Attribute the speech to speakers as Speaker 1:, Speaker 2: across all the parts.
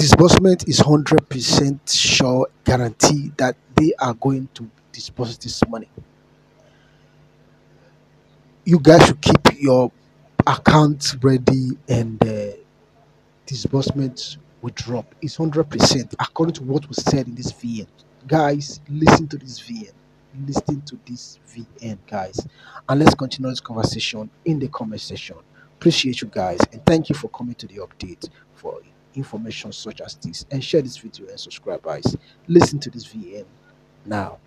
Speaker 1: Disbursement is 100% sure guarantee that they are going to disburse this money. You guys should keep your account ready, and disbursement will drop. It's 100% according to what was said in this VN. Guys, listen to this VN. Listen to this VN, guys. And let's continue this conversation in the comment section. Appreciate you guys, and thank you for coming to the update for information such as this. And share this video and subscribe, guys. Listen to this VN now.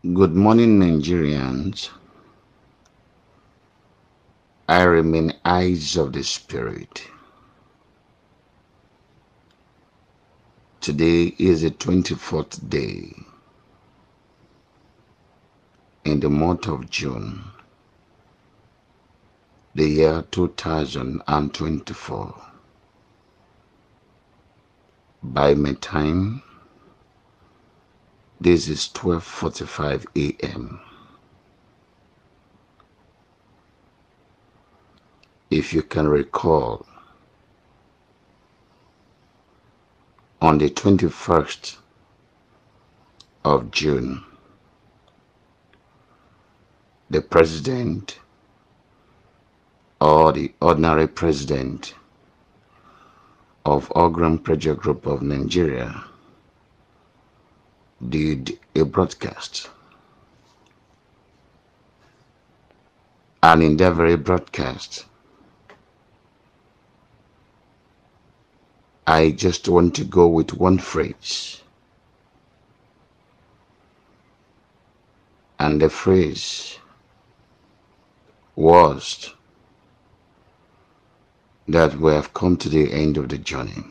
Speaker 2: Good morning, Nigerians. I remain eyes of the Spirit. Today is the 24th day in the month of June, the year 2024. By my time, this is 12:45 a.m. If you can recall, on the 21st of June, the president, or the ordinary president of Ogram Pressure Group of Nigeria, did a broadcast. And in that very broadcast, I just want to go with one phrase. And the phrase was that we have come to the end of the journey.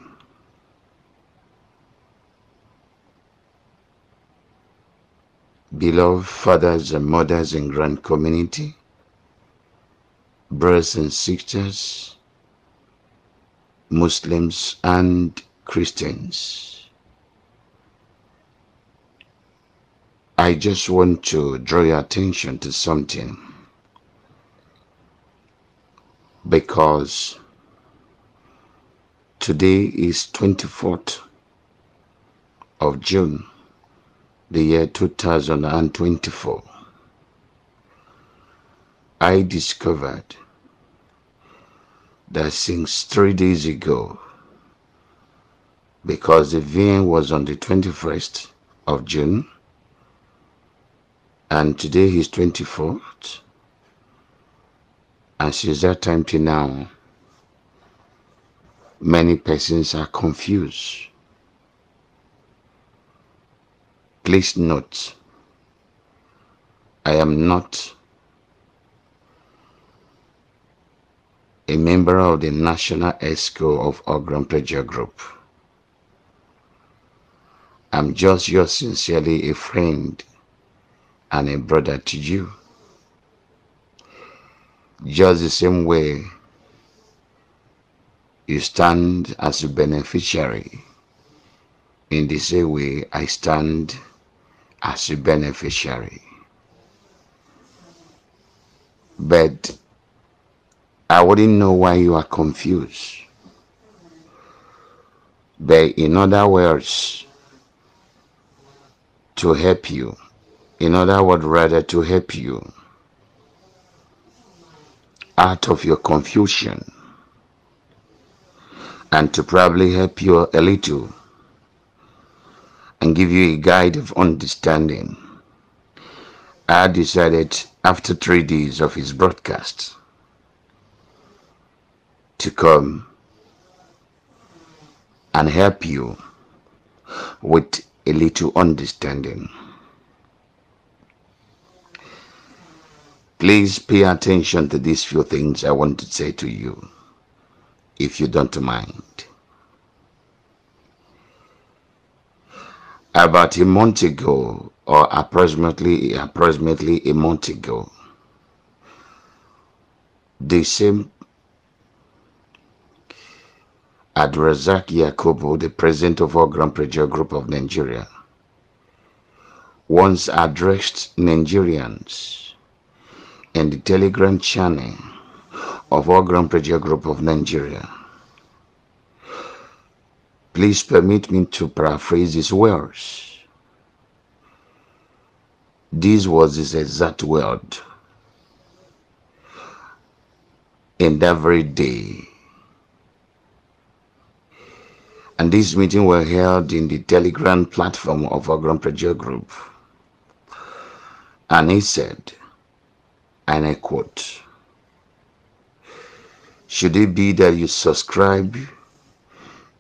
Speaker 2: Beloved fathers and mothers and grand community, brothers and sisters, Muslims and Christians, I just want to draw your attention to something, because today is 24th of June, the year 2024. I discovered that since 3 days ago, because the VN was on the 21st of June, and today is 24th, and since that time till now, many persons are confused. Please note, I am not a member of the National ESCO of Ogram Pressure Group. I'm just yours sincerely, a friend and a brother to you. Just the same way you stand as a beneficiary, in the same way I stand as a beneficiary. But I wouldn't know why you are confused. But in other words, to help you, in other words, rather to help you out of your confusion, and to probably help you a little and give you a guide of understanding, I decided after 3 days of his broadcast to come and help you with a little understanding. Please pay attention to these few things I want to say to you, if you don't mind. About a month ago, or approximately a month ago, the same Abdulrazak Yakubu, the president of Ogram Pressure Group of Nigeria, once addressed Nigerians in the Telegram channel of our Grand Pressure Group of Nigeria. Please permit me to paraphrase his words. This was his exact word in that very day. And this meeting were held in the Telegram platform of our Grand Pressure Group. And he said, and I quote, "Should it be that you subscribe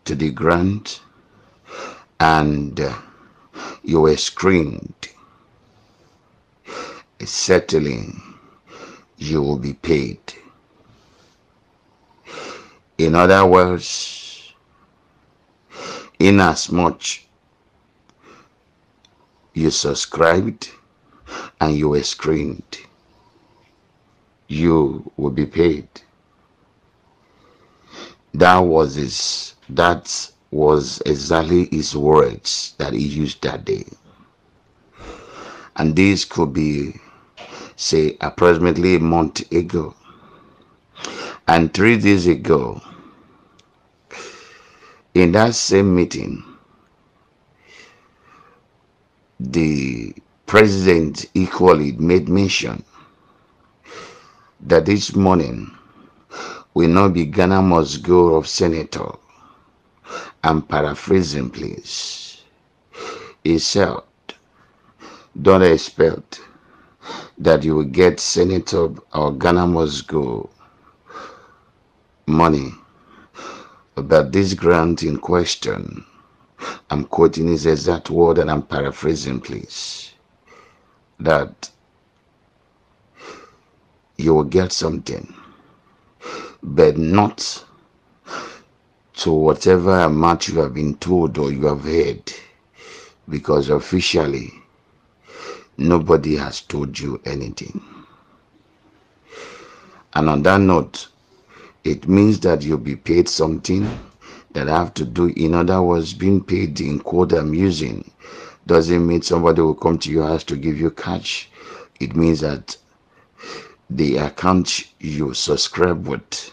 Speaker 2: to the grant and you were screened, settling, you will be paid." In other words, inasmuch you subscribed and you were screened, you will be paid. That was exactly his words that he used that day. And this could be, say, approximately a month ago. And 3 days ago, in that same meeting, the president equally made mention that this morning will not be Ghana must go of senator. I'm paraphrasing, please. He said, don't expect that you will get senator or Ghana must go money. But this grant in question, I'm quoting his exact word and I'm paraphrasing, please, that you will get something, but not to whatever amount you have been told or you have heard, because officially nobody has told you anything. And on that note, it means that you'll be paid something that have to do, in other words, being paid in quote I'm using doesn't mean somebody will come to your house to give you cash. It means that the account you subscribe with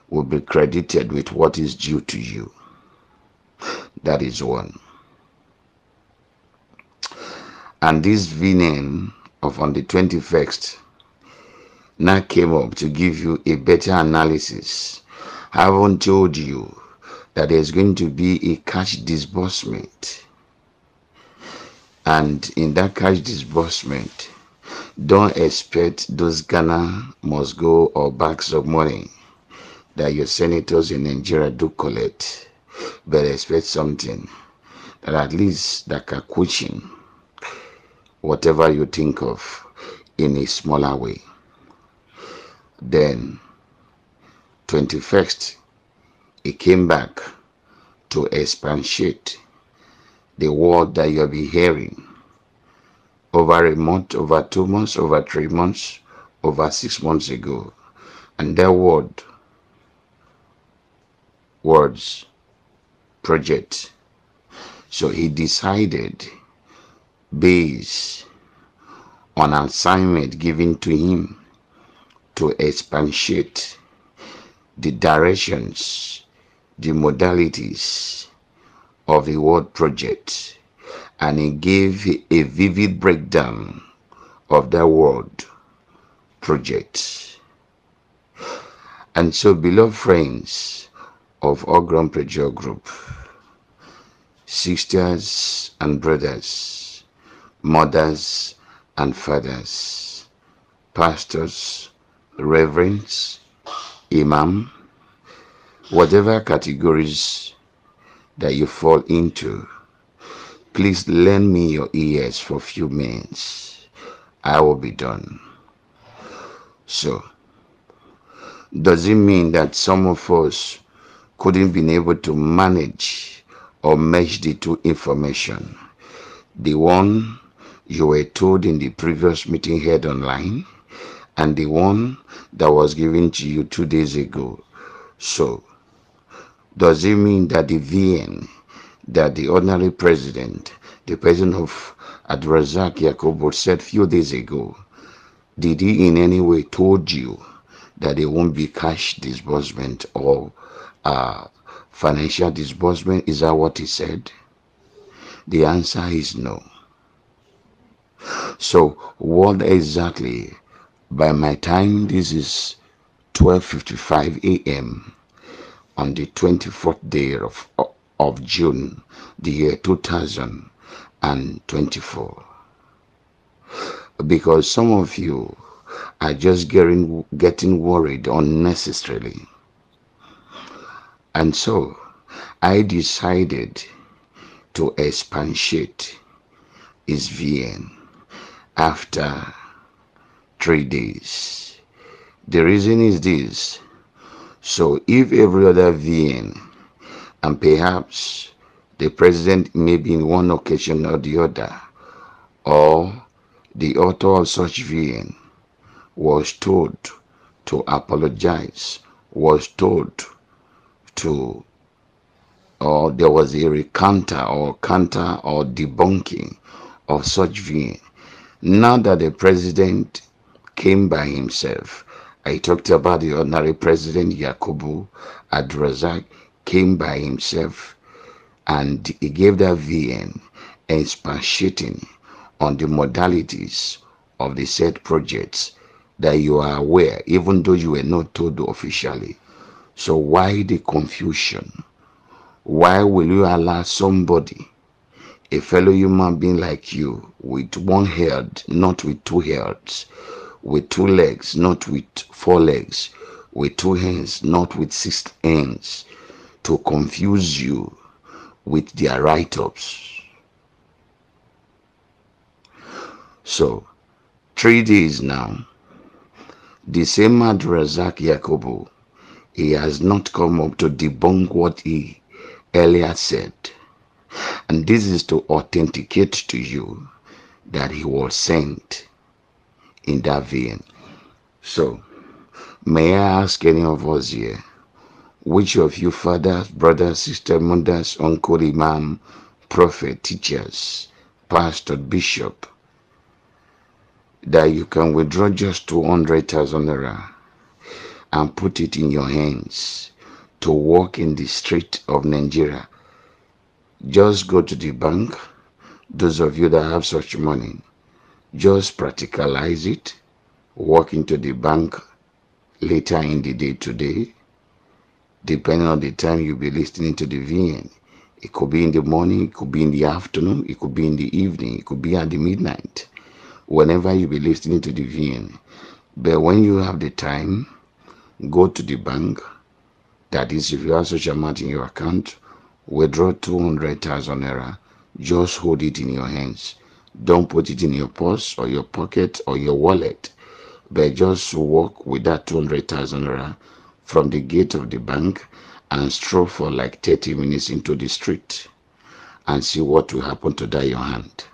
Speaker 2: will be credited with what is due to you. That is one. And this VNN of on the 21st now came up to give you a better analysis. I haven't told you that there's going to be a cash disbursement. And in that cash disbursement, don't expect those Ghana must go or bags of money that your senators in Nigeria do collect, but expect something that at least that can cushion whatever you think of in a smaller way. Then 21st, it came back to expatiate the word that you'll be hearing over a month, over 2 months, over 3 months, over 6 months ago. And that words, project. So he decided, based on an assignment given to him, to expatiate the directions, the modalities of the word project. And he gave a vivid breakdown of that word project. And so, beloved friends of our Grand Pressure Group, sisters and brothers, mothers and fathers, pastors, reverends, imam, whatever categories that you fall into, please lend me your ears for a few minutes. I will be done. So, does it mean that some of us couldn't be able to manage or merge the two information? The one you were told in the previous meeting held online, and the one that was given to you 2 days ago. So, does it mean that the VN, that the ordinary president, the president of Abdulrazak Yakubu said few days ago, did he in any way told you that there won't be cash disbursement or uh, financial disbursement? Is that what he said? The answer is no. So what exactly? By my time, this is 12:55 a.m. on the 24th day of June, the year 2024. Because some of you are just getting worried unnecessarily. And so I decided to expatiate his VN after 3 days. The reason is this. So if every other VN, and perhaps the president maybe in one occasion or the other, or the author of such VN was told to apologize, was told to, or there was a recounter or counter or debunking of such VN. Now that the president came by himself, I talked about the ordinary president Yakubu Adrazak came by himself and he gave that VN expatiating on the modalities of the said projects that you are aware, even though you were not told officially. So why the confusion? Why will you allow somebody, a fellow human being like you, with one head, not with two heads, with two legs, not with four legs, with two hands, not with six hands, to confuse you with their write-ups? So 3 days now, the same Razak Yakubu, he has not come up to debunk what he earlier said. And this is to authenticate to you that he was sent in that vein. So, may I ask any of us here, which of you fathers, brothers, sisters, mothers, uncle, imam, prophet, teachers, pastor, bishop, that you can withdraw just 200,000 naira and put it in your hands to walk in the street of Nigeria? Just go to the bank. Those of you that have such money, just practicalize it. Walk into the bank later in the day today, depending on the time you'll be listening to the VN. It could be in the morning, it could be in the afternoon, it could be in the evening, it could be at the midnight, whenever you be listening to the VN. But when you have the time, go to the bank. That is, if you have such amount in your account, withdraw 200,000 naira. Just hold it in your hands. Don't put it in your purse or your pocket or your wallet, but just walk with that 200,000 naira from the gate of the bank and stroll for like 30 minutes into the street and see what will happen to that your hand.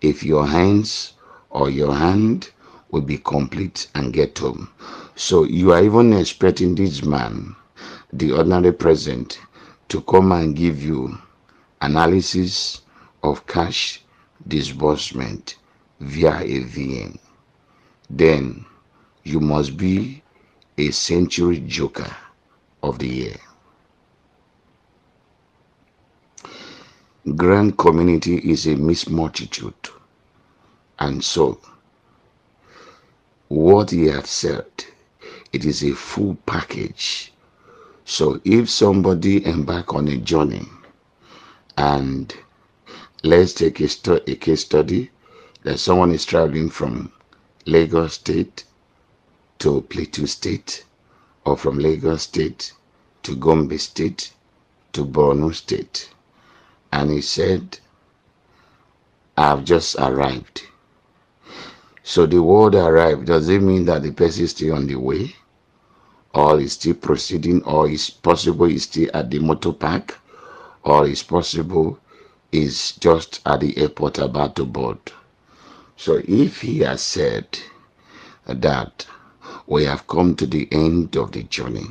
Speaker 2: If your hands or your hand will be complete and get home. So you are even expecting this man, the ordinary president, to come and give you analysis of cash disbursement via a VN. Then you must be a century joker of the year. Grand community is a mixed multitude. And so, what he had said, it is a full package. So if somebody embark on a journey, and let's take a case study, that someone is traveling from Lagos State to Plateau State, or from Lagos State to Gombe State to Borno State, and he said, I've just arrived. So the word arrived, does it mean that the person is still on the way, or is still proceeding, or is possible is still at the motor park, or is possible is just at the airport about to board? So if he has said that we have come to the end of the journey,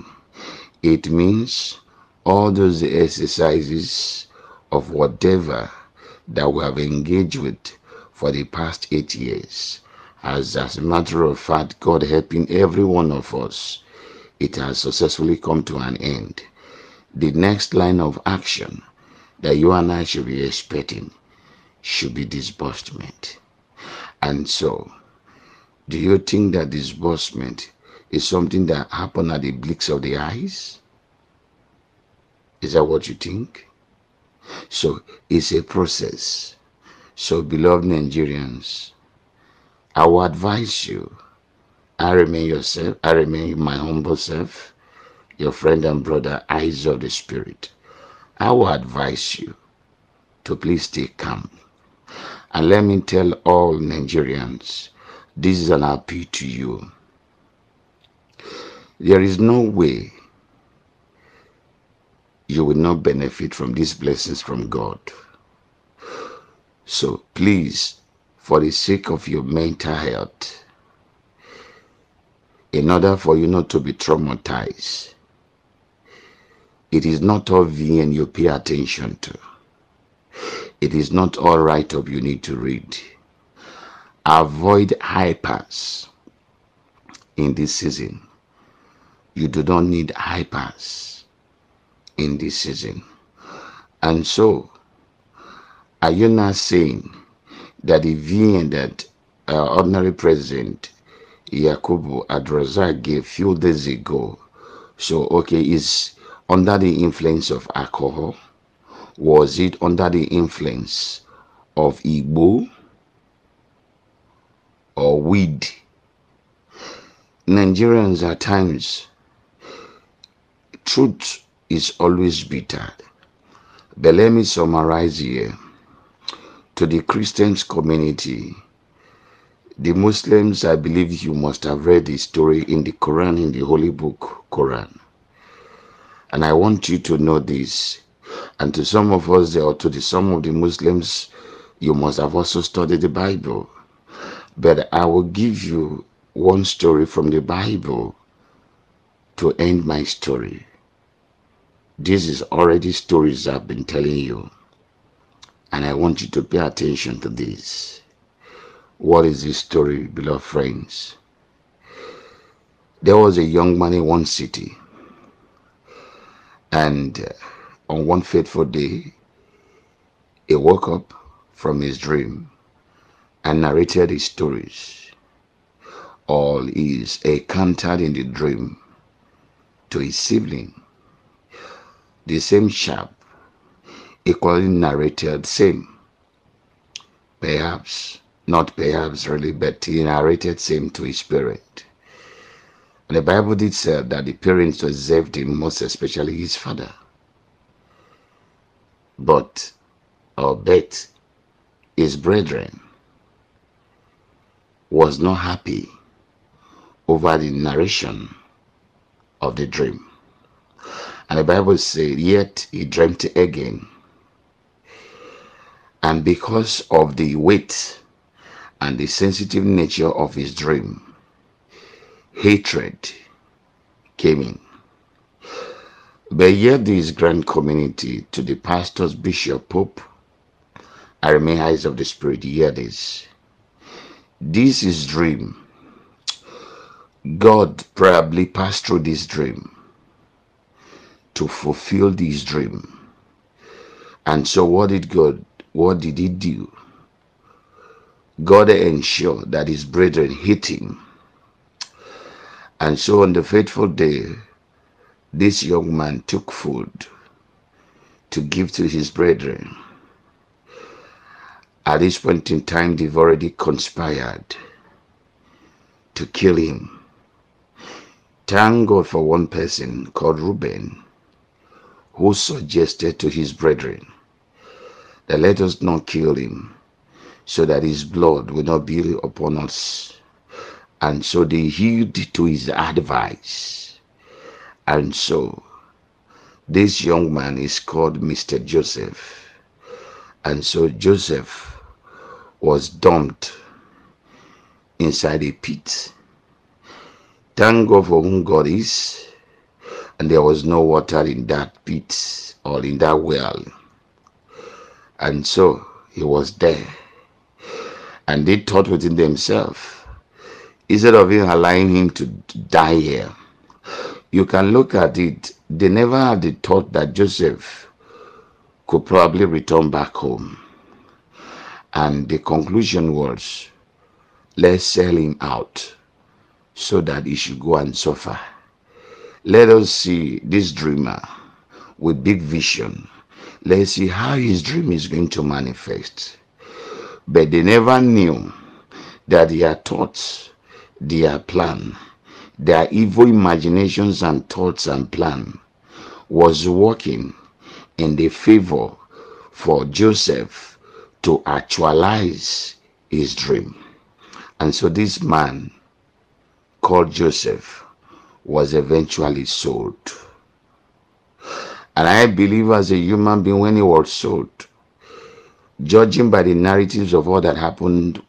Speaker 2: it means all those exercises of whatever that we have engaged with for the past 8 years As a matter of fact, God helping every one of us, it has successfully come to an end. The next line of action that you and I should be expecting should be disbursement. And so, do you think that disbursement is something that happens at the blinks of the eyes? Is that what you think? So, it's a process. So, beloved Nigerians, I will advise you, I remain my humble self, your friend and brother, Eyes of the Spirit. I will advise you to please stay calm. And let me tell all Nigerians, this is an appeal to you. There is no way you will not benefit from these blessings from God. So please, for the sake of your mental health, in order for you not to be traumatized, it is not all VN you pay attention to. It is not all write-up you need to read. Avoid hypers in this season. You do not need hypers in this season. And so, are you not saying that the VN that ordinary President Yakubu Adrazak gave few days ago, so okay, is under the influence of alcohol? Was it under the influence of Igbo or weed? Nigerians at times, truth is always bitter. But let me summarize here. To the Christians community, the Muslims, I believe you must have read the story in the Quran, in the Holy Book, Quran. And I want you to know this. And to some of us, or to some of the Muslims, you must have also studied the Bible. But I will give you one story from the Bible to end my story. This is already stories I've been telling you. And I want you to pay attention to this. What is this story, beloved friends? There was a young man in one city. And on one fateful day, he woke up from his dream and narrated his stories. All is encountered in the dream to his sibling. The same chap equally narrated same. Perhaps, not perhaps really, but he narrated same to his parent. And the Bible did say that the parents observed him, most especially his father. But, or bet, his brethren was not happy over the narration of the dream. And the Bible said, yet he dreamt again. And because of the weight and the sensitive nature of his dream, hatred came in. But yet this grand community, to the pastors, bishop, pope, I remain Eyes of the Spirit, hear this. This is dream. God probably passed through this dream to fulfill this dream. And so what did he do? God ensured that his brethren hit him. And so on the fateful day, this young man took food to give to his brethren. At this point in time, they've already conspired to kill him. Thank God for one person called Reuben, who suggested to his brethren that let us not kill him, so that his blood will not be upon us. And so they heed to his advice. And so this young man is called Mr. Joseph. And so Joseph was dumped inside a pit. Thank God for whom God is. And there was no water in that pit or in that well. And so he was there. And they thought within themselves instead of him allowing him to die here. You can look at it. They never had the thought that Joseph could probably return back home. And the conclusion was, let's sell him out so that he should go and suffer. Let us see this dreamer with big vision. Let's see how his dream is going to manifest. But they never knew that their thoughts, their plan, their evil imaginations and thoughts and plan was working in the favor for Joseph to actualize his dream. And so this man called Joseph was eventually sold. And I believe as a human being, when he was sold, judging by the narratives of all that happened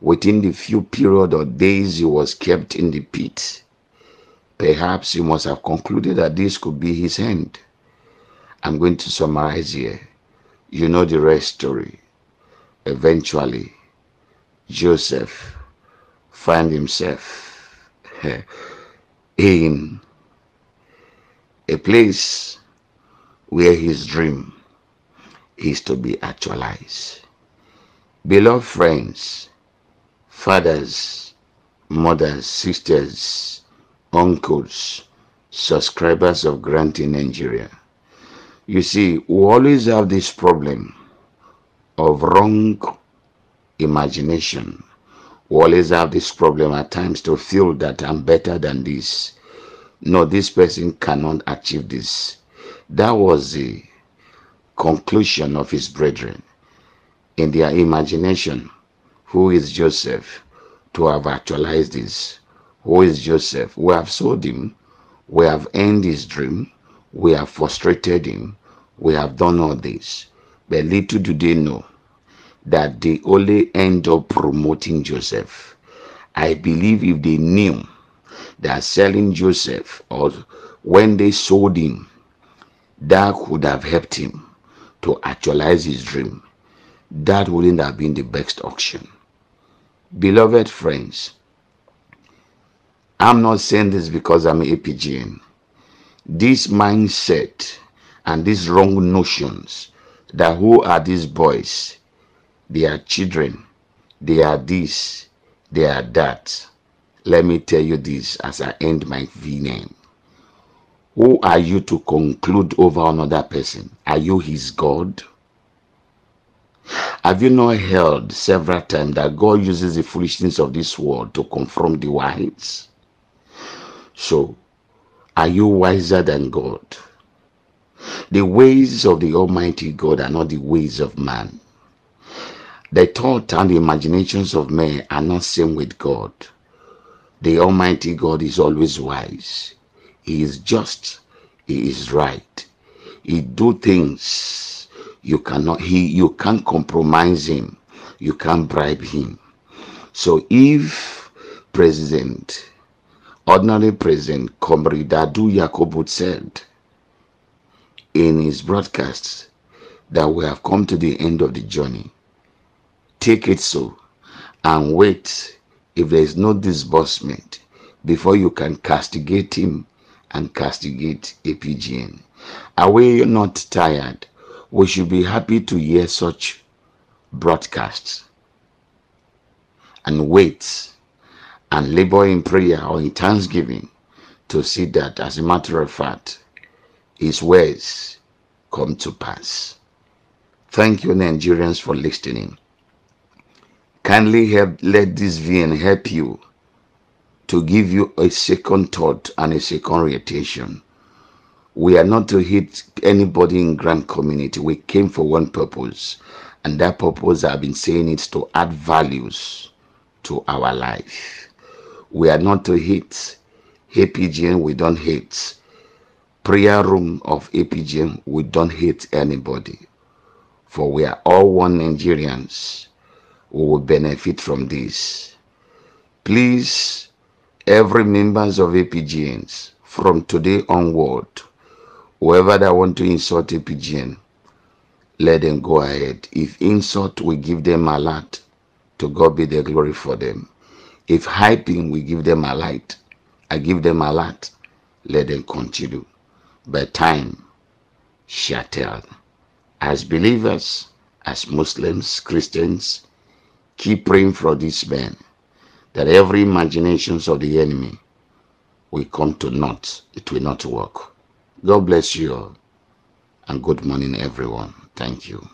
Speaker 2: within the few period or days he was kept in the pit, perhaps he must have concluded that this could be his end. I'm going to summarize here. You know the rest story. Eventually, Joseph found himself in a place where his dream is to be actualized. Beloved friends, fathers, mothers, sisters, uncles, subscribers of Grant in Nigeria, you see, we always have this problem of wrong imagination. We always have this problem at times to feel that I'm better than this. No, this person cannot achieve this. That was the conclusion of his brethren in their imagination. Who is Joseph to have actualized this? Who is Joseph? We have sold him. We have ended his dream. We have frustrated him. We have done all this. But little do they know that they only end up promoting Joseph. I believe if they knew that selling Joseph, or when they sold him, that could have helped him to actualize his dream, that wouldn't have been the best auction. Beloved friends, I'm not saying this because I'm an APGN. This mindset and these wrong notions that who are these boys? They are children. They are this. They are that. Let me tell you this as I end my VName. Who are you to conclude over another person? Are you his God? Have you not heard several times that God uses the foolishness of this world to confront the wise? So, are you wiser than God? The ways of the Almighty God are not the ways of man. The thought and the imaginations of men are not same with God. The Almighty God is always wise. He is just. He is right. He do things you can't compromise him. You can't bribe him. So if ordinary President Comrade Dadu Yakubu said in his broadcasts that we have come to the end of the journey, take it so and wait if there is no disbursement before you can castigate him and castigate APGN. Are we not tired? We should be happy to hear such broadcasts and wait and labor in prayer or in thanksgiving to see that, as a matter of fact, his words come to pass. Thank you, Nigerians, for listening. Kindly let this VN help you to give you a second thought and a second orientation. We are not to hit anybody in Grant community. We came for one purpose, and that purpose, I've been saying, is to add values to our life. We are not to hate APGN. We don't hate prayer room of APGN. We don't hate anybody, for we are all one Nigerians who will benefit from this. Please, every members of APGNs, from today onward, whoever that want to insult APGN, let them go ahead. If insult, we give them alert. To God be the glory for them. If hyping will give them a light, I give them a lot, let them continue. But time shall tell. As believers, as Muslims, Christians, keep praying for these men, that every imaginations of the enemy will come to naught. It will not work. God bless you all, and good morning, everyone. Thank you.